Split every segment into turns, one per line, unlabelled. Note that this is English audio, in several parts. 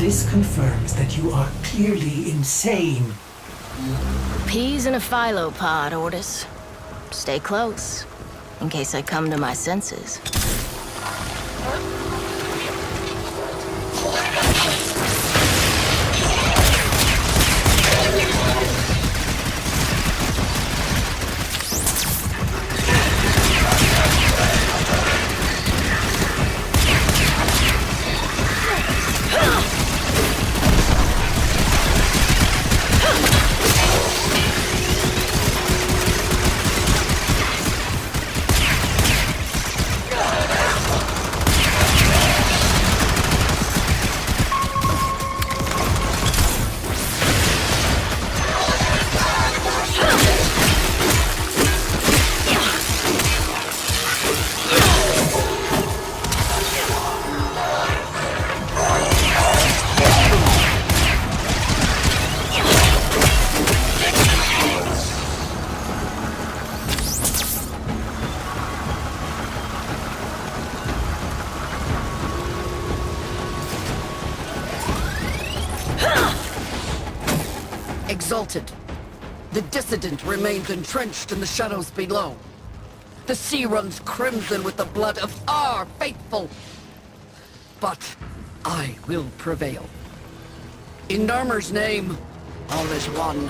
This confirms that you are clearly insane.
Peas in a phyllo pod, Ordis. Stay close, in case I come to my senses.
Exalted. The dissident remains entrenched in the shadows below. The sea runs crimson with the blood of our faithful. But I will prevail. In Narmer's name, all is one.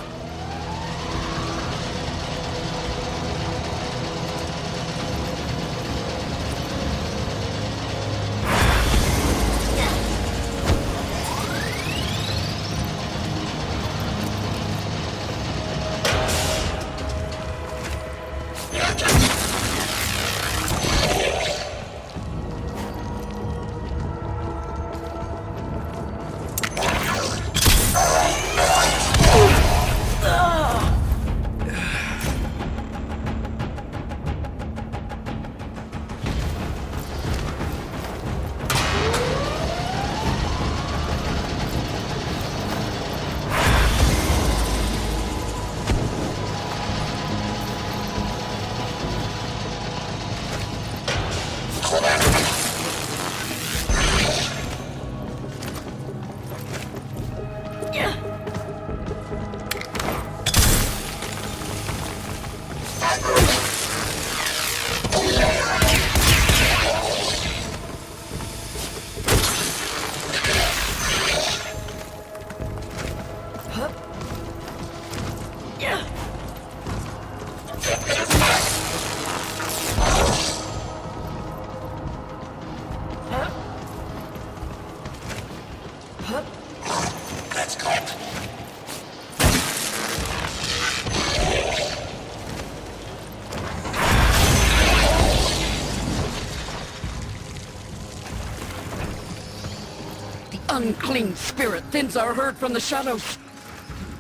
Unclean spirit thins our herd from the shadows.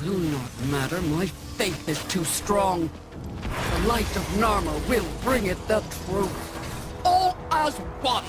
It will not matter, my faith is too strong. The light of Narmer will bring it the truth. All as one.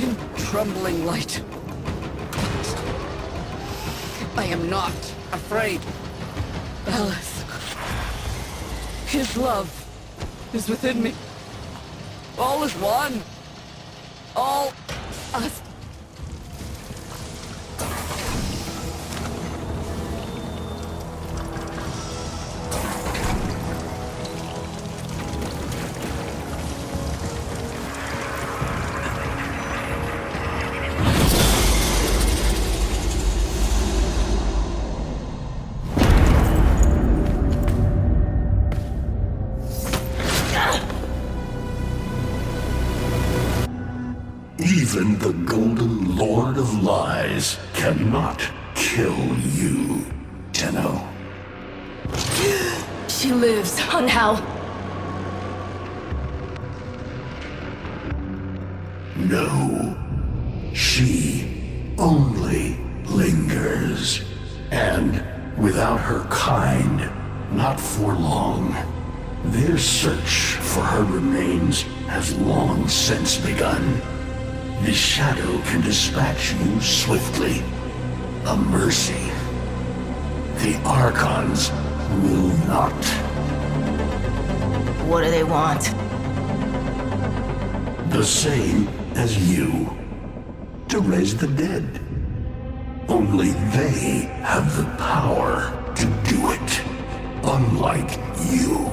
in trembling light. I am not afraid. Alice. His love is within me. All is one. All us.
Even the Golden Lord of Lies cannot kill you, Tenno.
She lives on how?
No. She only lingers. And without her kind, not for long. Their search for her remains has long since begun. The shadow can dispatch you swiftly. A mercy. The Archons will not.
What do they want?
The same as you. To raise the dead. Only they have the power to do it. Unlike you.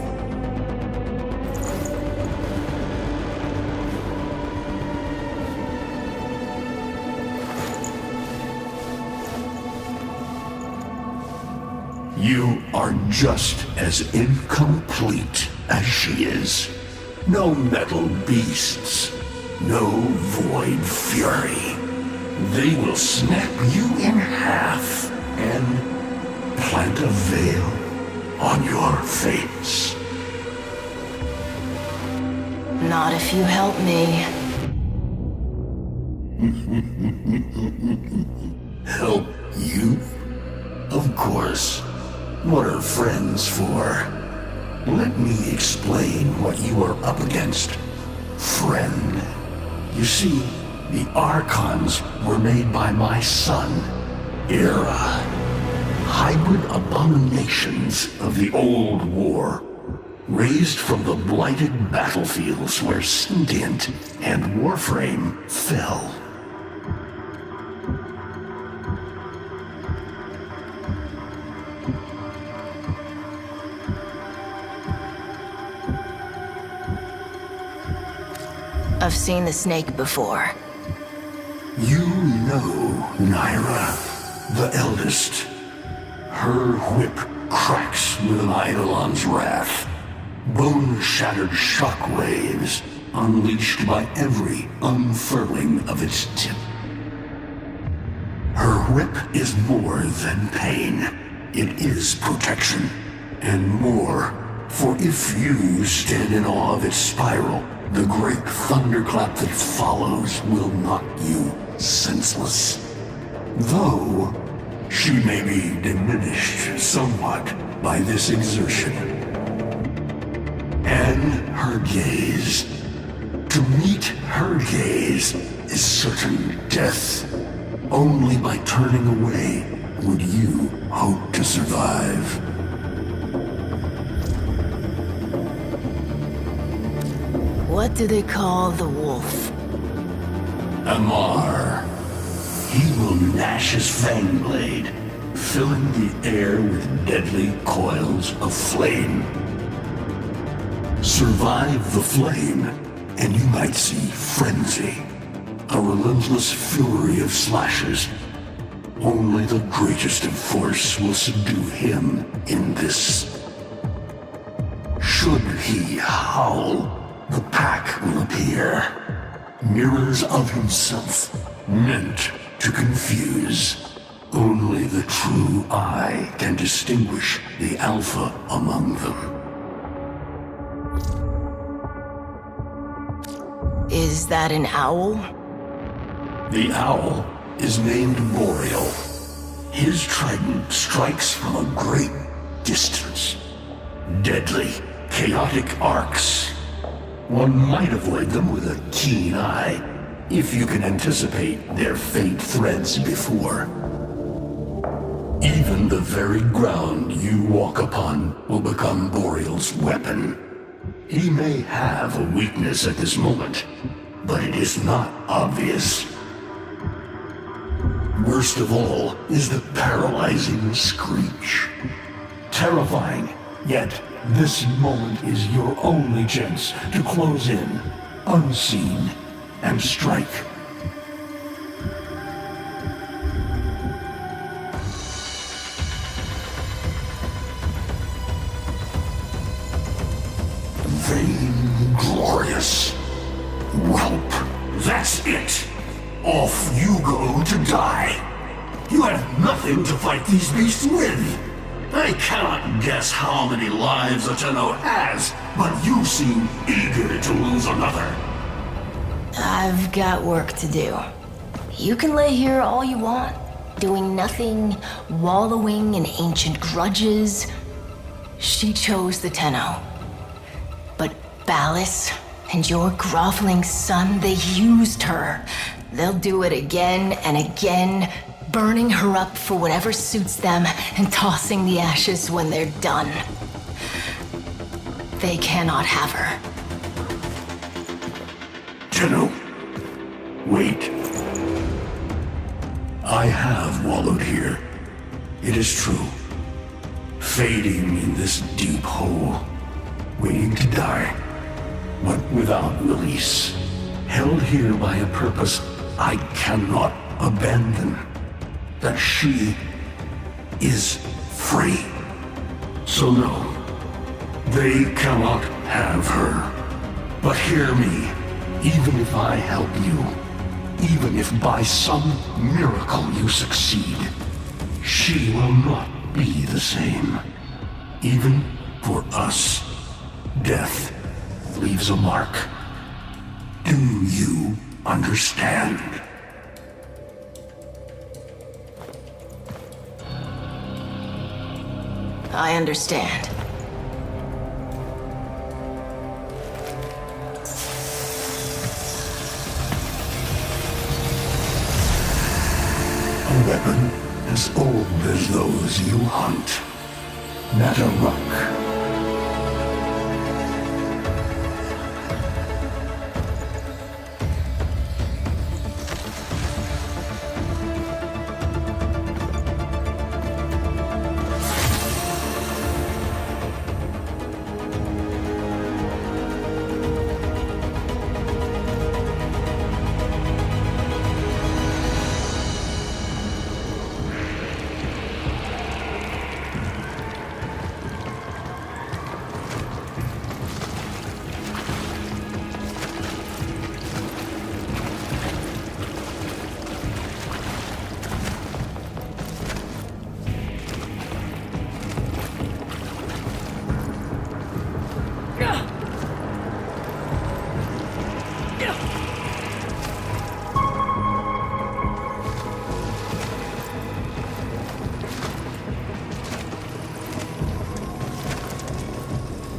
You are just as incomplete as she is. No metal beasts, no void fury. They will snap you in half and plant a veil on your face.
Not if you help me.
Help you? Of course. What are friends for? Let me explain what you are up against, friend. You see, the Archons were made by my son, Era. Hybrid abominations of the old war, raised from the blighted battlefields where Sentient and Warframe fell.
I've seen the snake before.
You know Naira, the eldest. Her whip cracks with an Eidolon's wrath. Bone-shattered shockwaves unleashed by every unfurling of its tip. Her whip is more than pain. It is protection. And more, for if you stand in awe of its spiral, the great thunderclap that follows will knock you senseless. Though, she may be diminished somewhat by this exertion. And her gaze. To meet her gaze is certain death. Only by turning away would you hope to survive.
What do they call the wolf?
Amar. He will gnash his fang blade, filling the air with deadly coils of flame. Survive the flame, and you might see frenzy. A relentless fury of slashes. Only the greatest of force will subdue him in this. Should he howl, the pack will appear. Mirrors of himself, meant to confuse. Only the true eye can distinguish the alpha among them.
Is that an owl?
The owl is named Boreal. His trident strikes from a great distance. Deadly, chaotic arcs. One might avoid them with a keen eye, if you can anticipate their faint threads before. Even the very ground you walk upon will become Boreal's weapon. He may have a weakness at this moment, but it is not obvious. Worst of all is the paralyzing screech. Terrifying, yet this moment is your only chance to close in, unseen, and strike. Vainglorious whelp. That's it. Off you go to die. You have nothing to fight these beasts with. I cannot guess how many lives a Tenno has, but you seem eager to lose another.
I've got work to do. You can lay here all you want, doing nothing, wallowing in ancient grudges. She chose the Tenno. But Ballas and your groveling son, they used her. They'll do it again and again, burning her up for whatever suits them and tossing the ashes when they're done. They cannot have her.
Tenno, wait. I have wallowed here. It is true. Fading in this deep hole, waiting to die, but without release. Held here by a purpose I cannot abandon. That she is free. So no, they cannot have her. But hear me, even if I help you, even if by some miracle you succeed, she will not be the same. Even for us, death leaves a mark. Do you understand?
I understand.
A weapon as old as those you hunt. Nataruk.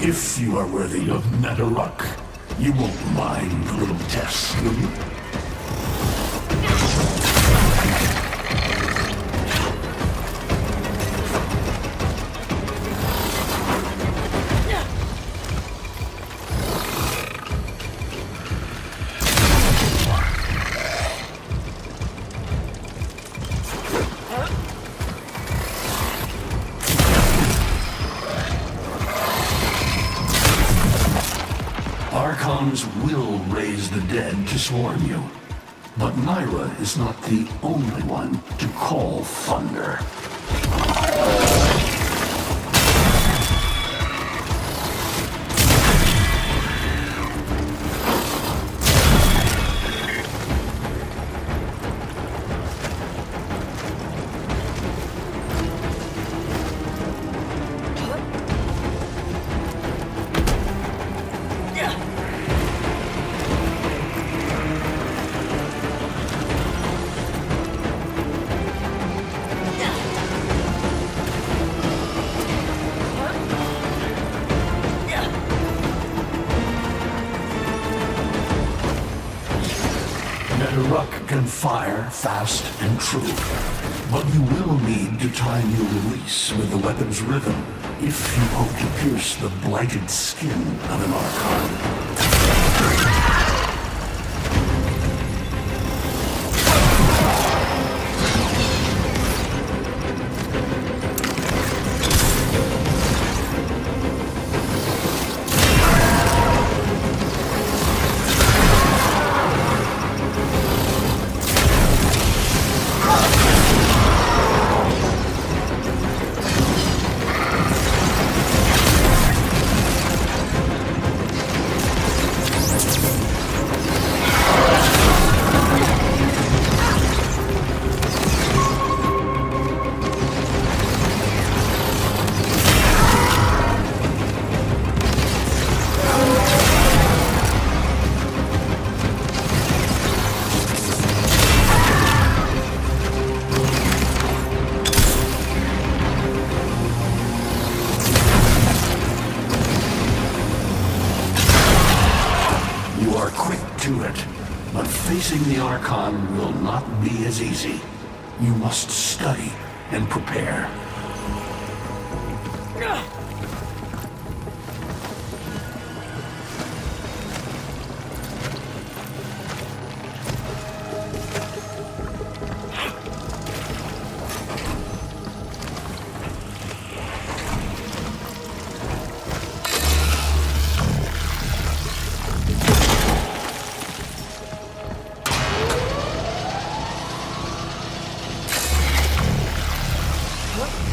If you are worthy of Nataruk, you won't mind the little test, will you? Archons will raise the dead to swarm you. But Myra is not the only one to call thunder. fire fast and true. But you will need to time your release with the weapon's rhythm if you hope to pierce the blighted skin of an Archon. But facing the Archon will not be as easy. You must study and prepare.
What?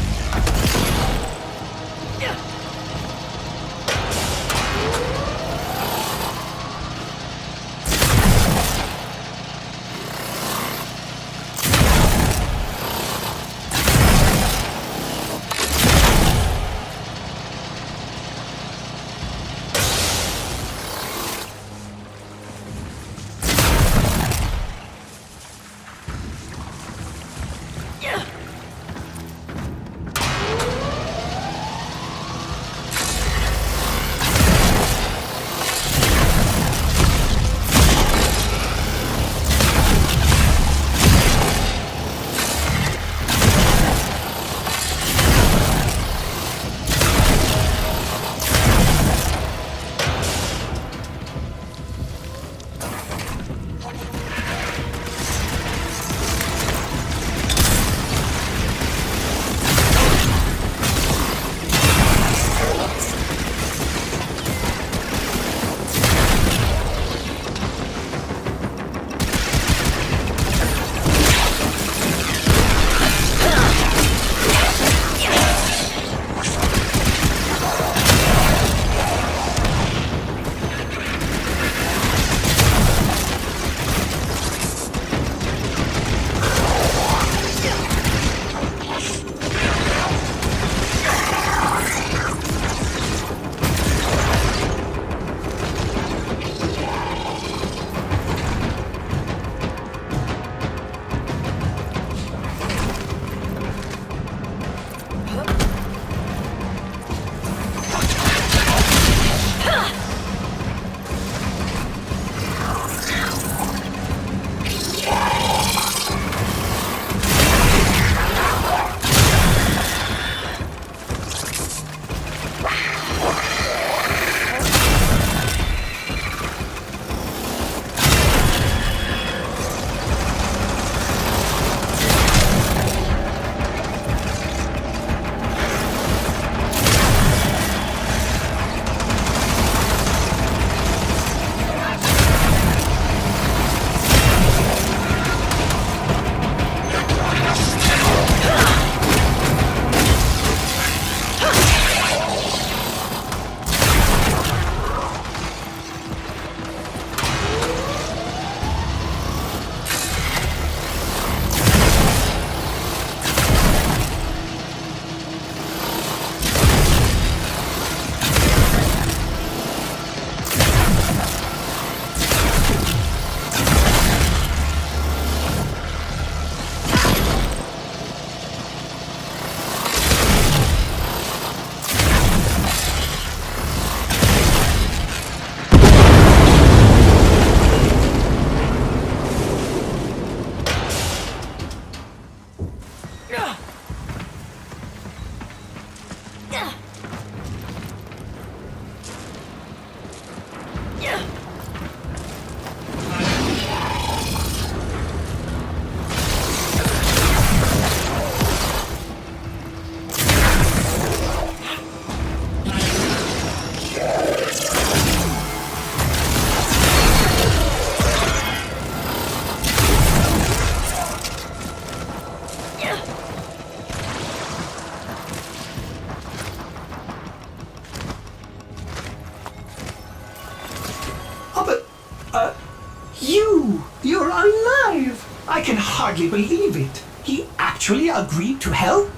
I can hardly believe it. He actually agreed to help?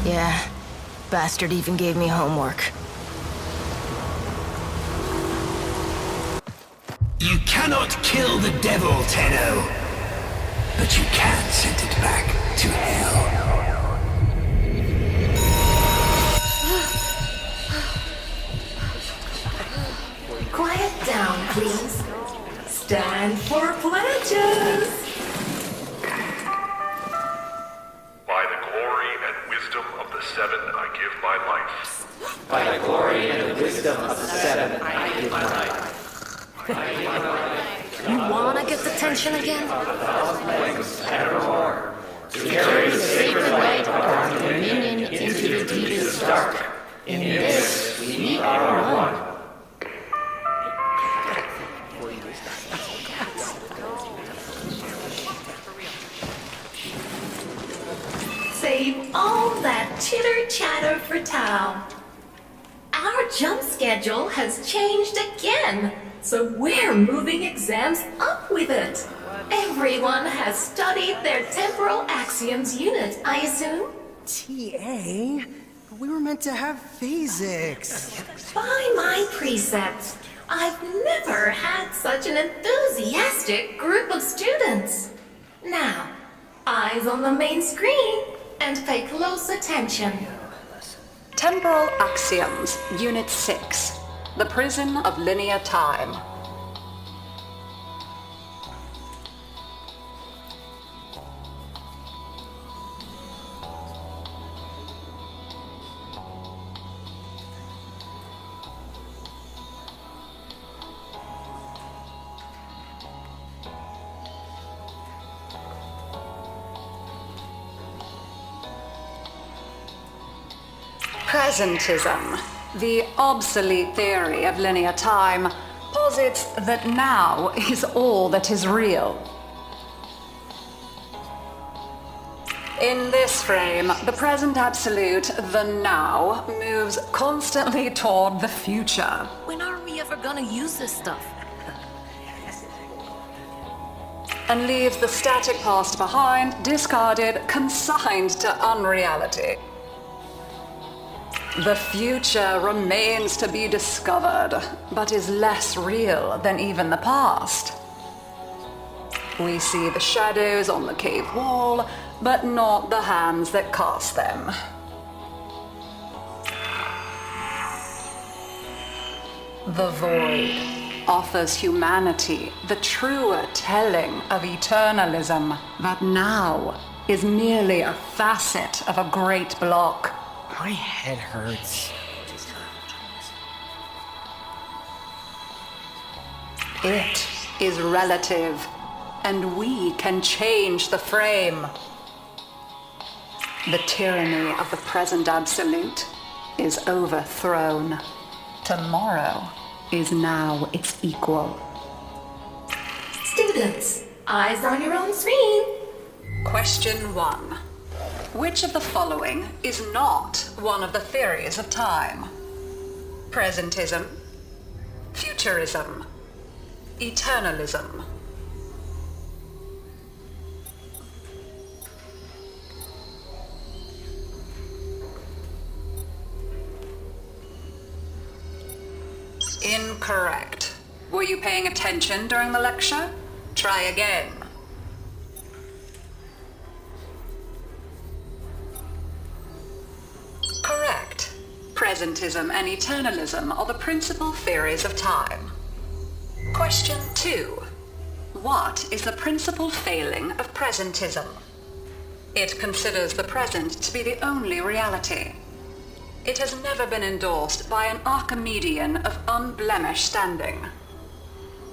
Yeah, bastard even gave me homework.
You cannot kill the devil, Tenno. But you can send it back to hell.
Quiet down, please. Stand for pledges.
By the glory and wisdom of the Seven, I give my life.
By the glory and the wisdom of the Seven, I give my life.
You wanna get the tension again?
Evermore. To carry the sacred light of our dominion into the deepest dark. In this we are one.
Save all that chitter-chatter for Tao. Our jump schedule has changed again, so we're moving exams up with it. Everyone has studied their temporal axioms unit, I assume?
TA? We were meant to have physics.
By my precepts, I've never had such an enthusiastic group of students. Now, eyes on the main screen and pay close attention.
Temporal Axioms, Unit 6. The Prison of Linear Time. Presentism, the obsolete theory of linear time, posits that now is all that is real. In this frame, the present absolute, the now, moves constantly toward the future.
When are we ever gonna use this stuff?
And leaves the static past behind, discarded, consigned to unreality. The future remains to be discovered, but is less real than even the past. We see the shadows on the cave wall, but not the hands that cast them. The void offers humanity the truer telling of eternalism that now is merely a facet of a great block.
My head hurts.
It is relative, and we can change the frame. The tyranny of the present absolute is overthrown. Tomorrow is now its equal.
Students, eyes on your own screen.
Question 1. Which of the following is not one of the theories of time? Presentism, futurism, eternalism. Incorrect. Were you paying attention during the lecture? Try again. Correct. Presentism and eternalism are the principal theories of time. Question 2. What is the principal failing of presentism? It considers the present to be the only reality. It has never been endorsed by an Archimedean of unblemished standing.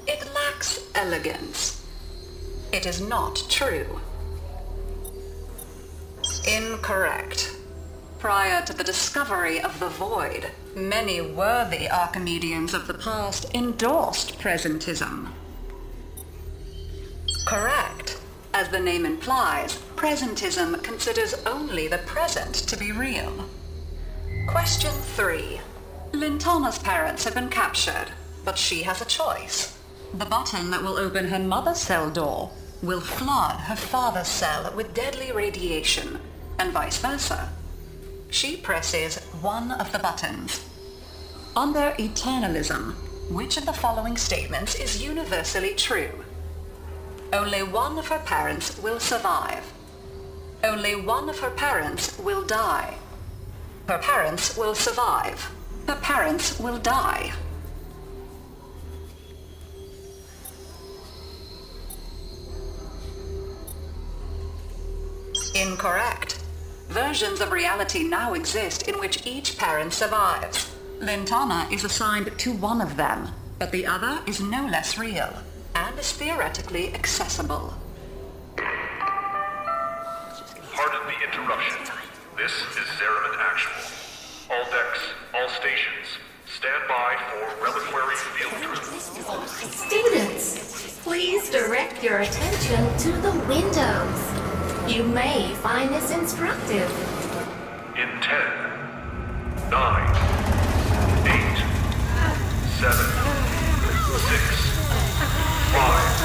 It lacks elegance. It is not true. Incorrect. Prior to the discovery of the void, many worthy Archimedeans of the past endorsed presentism. Correct. As the name implies, presentism considers only the present to be real. Question 3. Lintana's parents have been captured, but she has a choice. The button that will open her mother's cell door, will flood her father's cell with deadly radiation, and vice versa. She presses one of the buttons. Under eternalism, which of the following statements is universally true? Only one of her parents will survive. Only one of her parents will die. Her parents will survive. Her parents will die. Incorrect. Versions of reality now exist in which each parent survives. Lintana is assigned to one of them, but the other is no less real, and is theoretically accessible.
Pardon the interruption. This is Zeraman Actual. All decks, all stations, stand by for reliquary field drill.
Students, please direct your attention to the windows. You may find this instructive.
In 10, 9, 8, 7, 6, 5,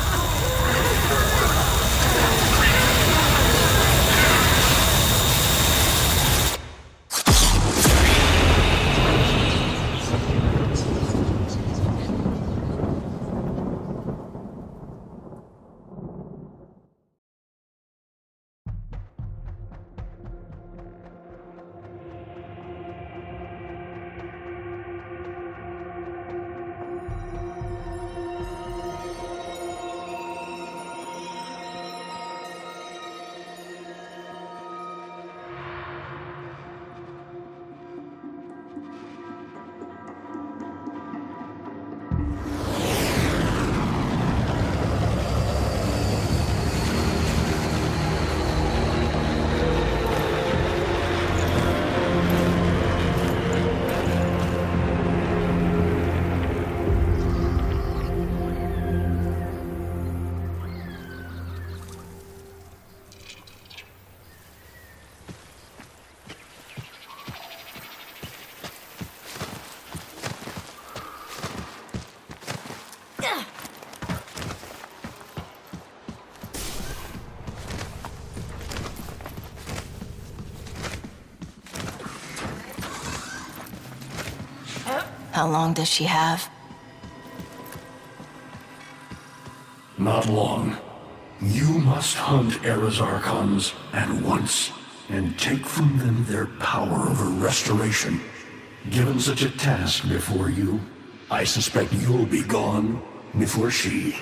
How long does she have?
Not long. You must hunt Era's Archons at once, and take from them their power over restoration. Given such a task before you, I suspect you'll be gone before she.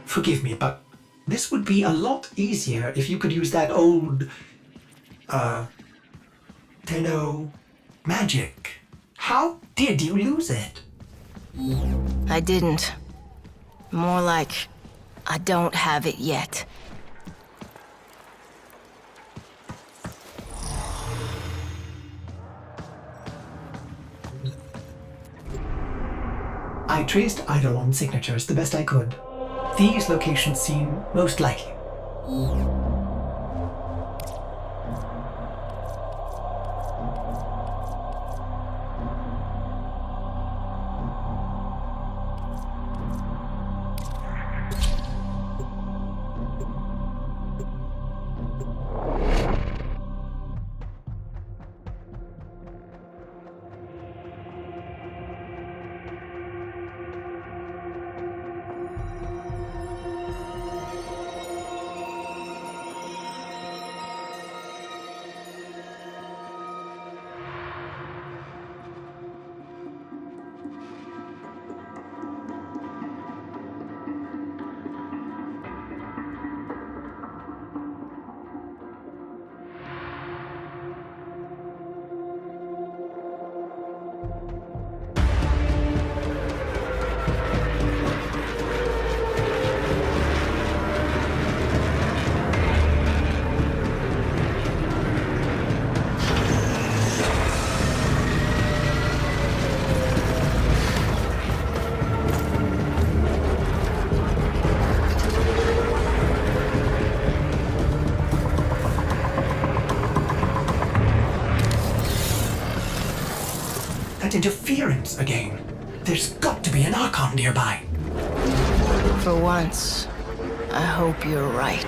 Forgive me, but this would be a lot easier if you could use that old, Tenno magic. How did you lose it?
I didn't. More like, I don't have it yet.
I traced Eidolon's signatures the best I could. These locations seem most likely. That interference again. There's got to be an Archon nearby.
For once, I hope you're right.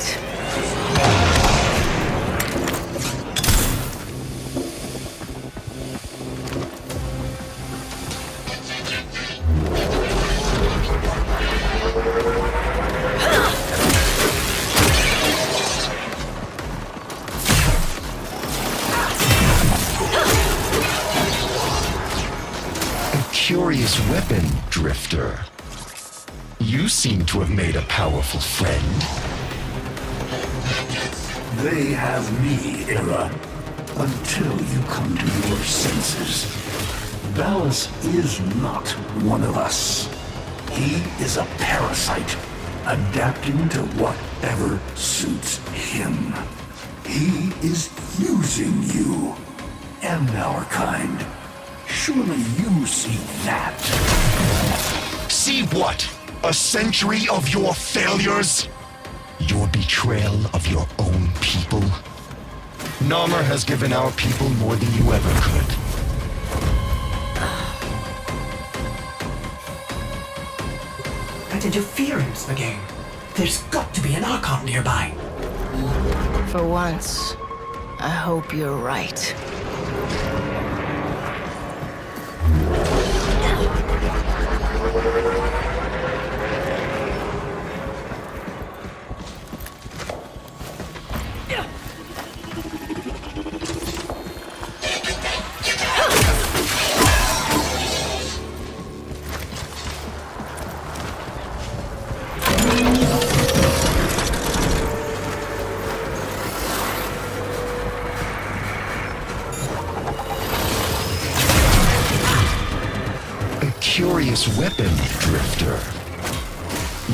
Curious weapon, Drifter. You seem to have made a powerful friend. They have me, Era, until you come to your senses. Ballas is not one of us. He is a parasite, adapting to whatever suits him. He is using you and our kind. Surely you see that.
See what? A century of your failures? Your betrayal of your own people? Narmer has given our people more than you ever could.
That interference again. There's got to be an Archon nearby.
For once, I hope you're right.
Curious weapon, Drifter.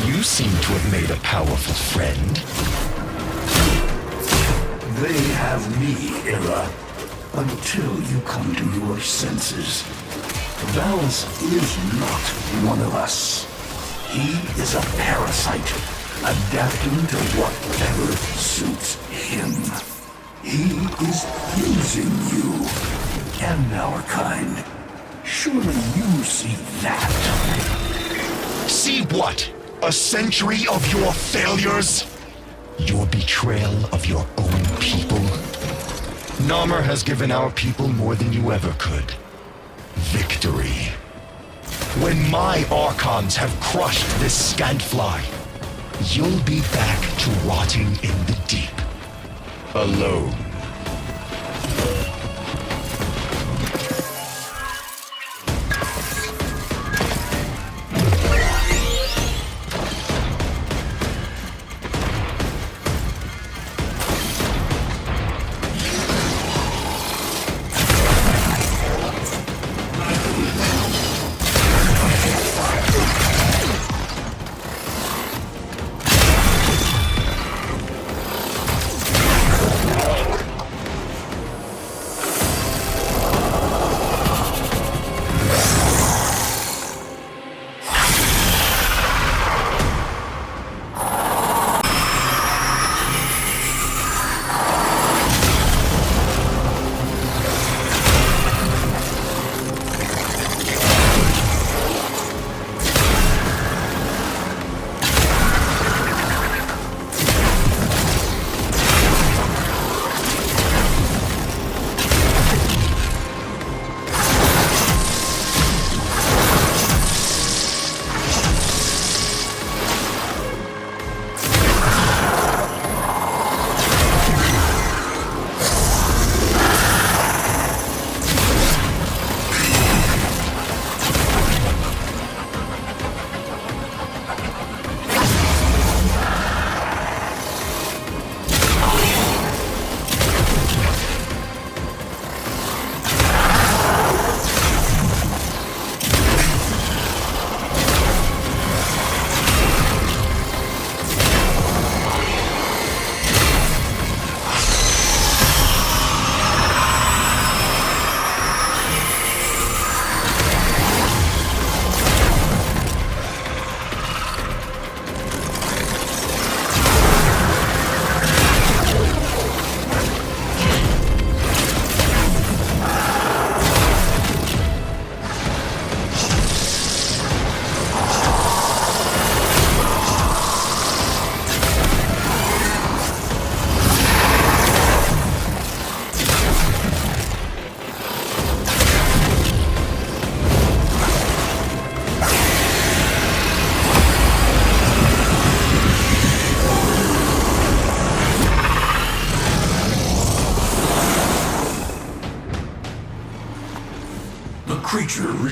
You seem to have made a powerful friend.
They have me, Era, until you come to your senses. Ballas is not one of us. He is a parasite, adapting to whatever suits him. He is using you and our kind. Surely you see that.
See what? A century of your failures? Your betrayal of your own people? Narmer has given our people more than you ever could. Victory. When my Archons have crushed this scantfly, you'll be back to rotting in the deep. Alone.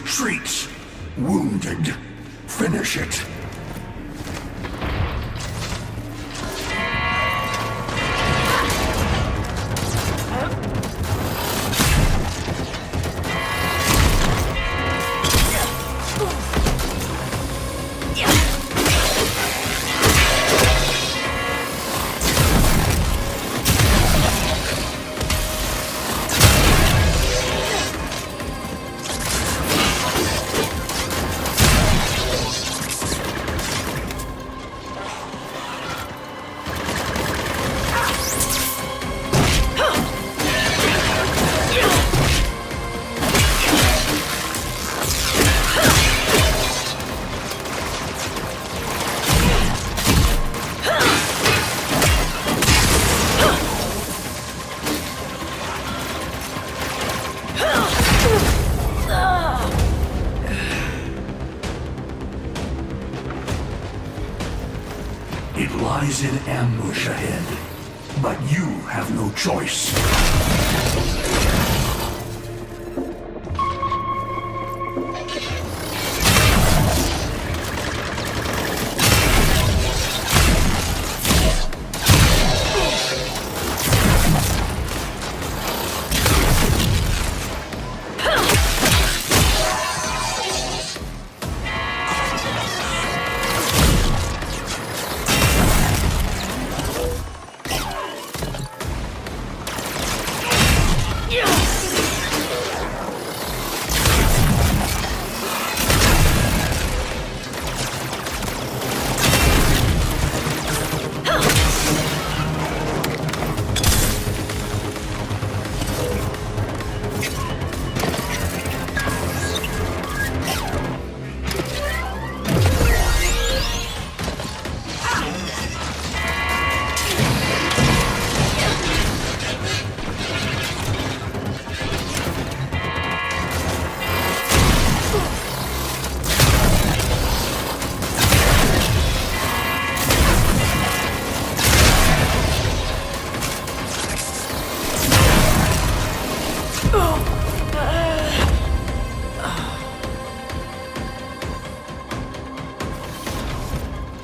retreats. Wounded. Finish it. It lies in ambush ahead, but you have no choice.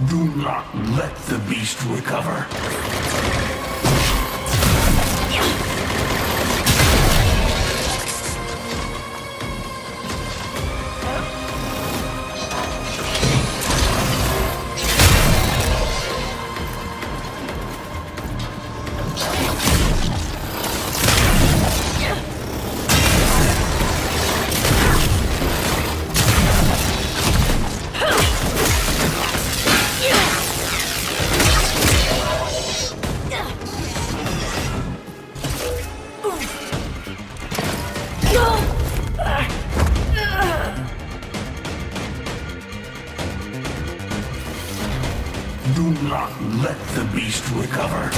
Do not let the beast recover. Do not let the beast recover.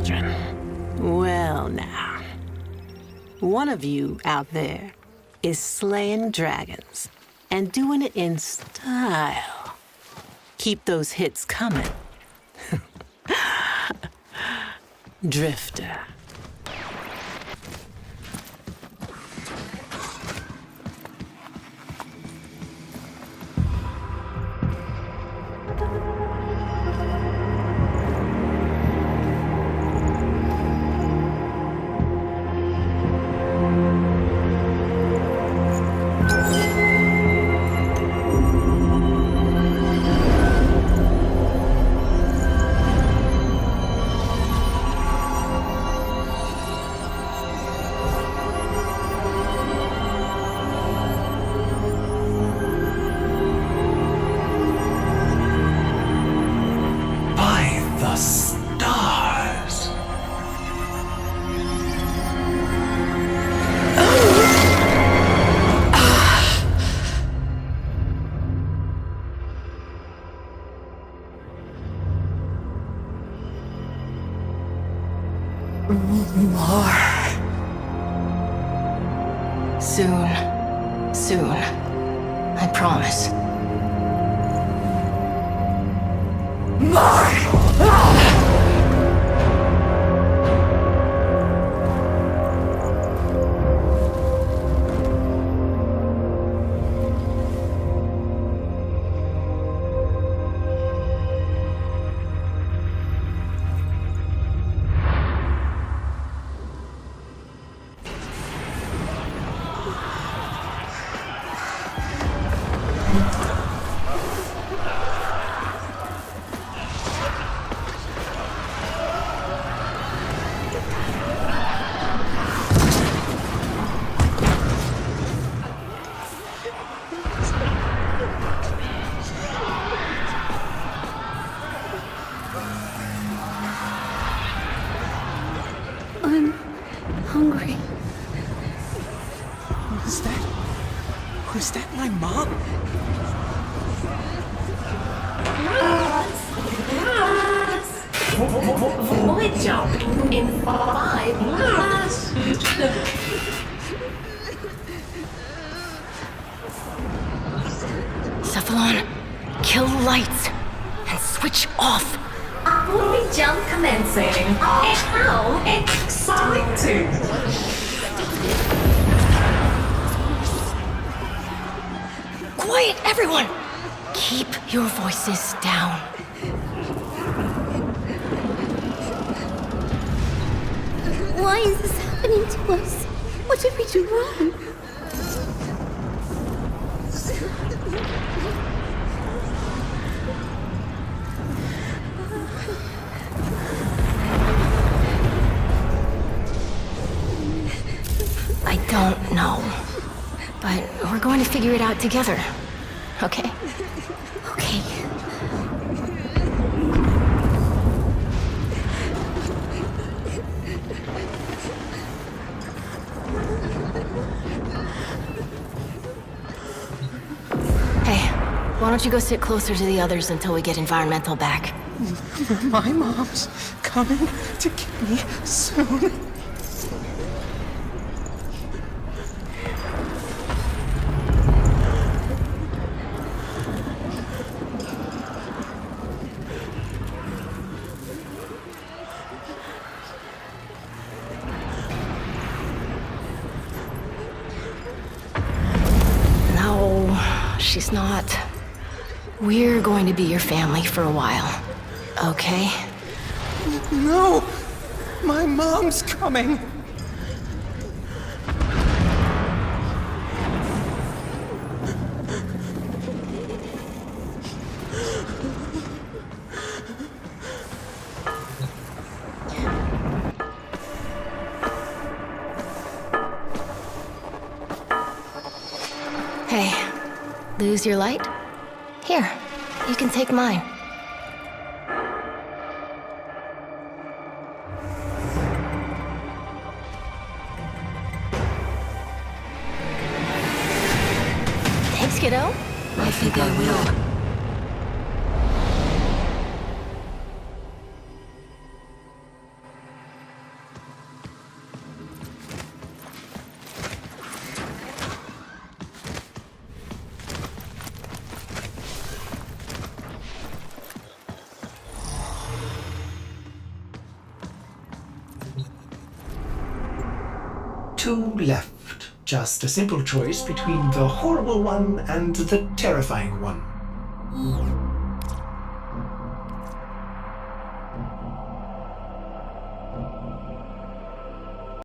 children. Well, now. One of you out there is slaying dragons and doing it in style. Keep those hits coming. Drifter.
Soon. I promise.
I'm hungry.
Was that my mom?
Void jump in 5 minutes.
Cephalon, kill the lights and switch off.
Void jump commencing. How exciting!
Quiet, everyone! Keep your voices down.
Why is this happening to us? What did we do wrong?
I don't know. But we're going to figure it out together. Okay?
Okay.
Hey, why don't you go sit closer to the others until we get environmental back?
My mom's coming to get me soon.
She's not. We're going to be your family for a while, okay?
No! My mom's coming!
Hey, lose your light? Here, you can take mine. Thanks, kiddo.
I think I will.
two left. Just a simple choice between the horrible one and the terrifying one.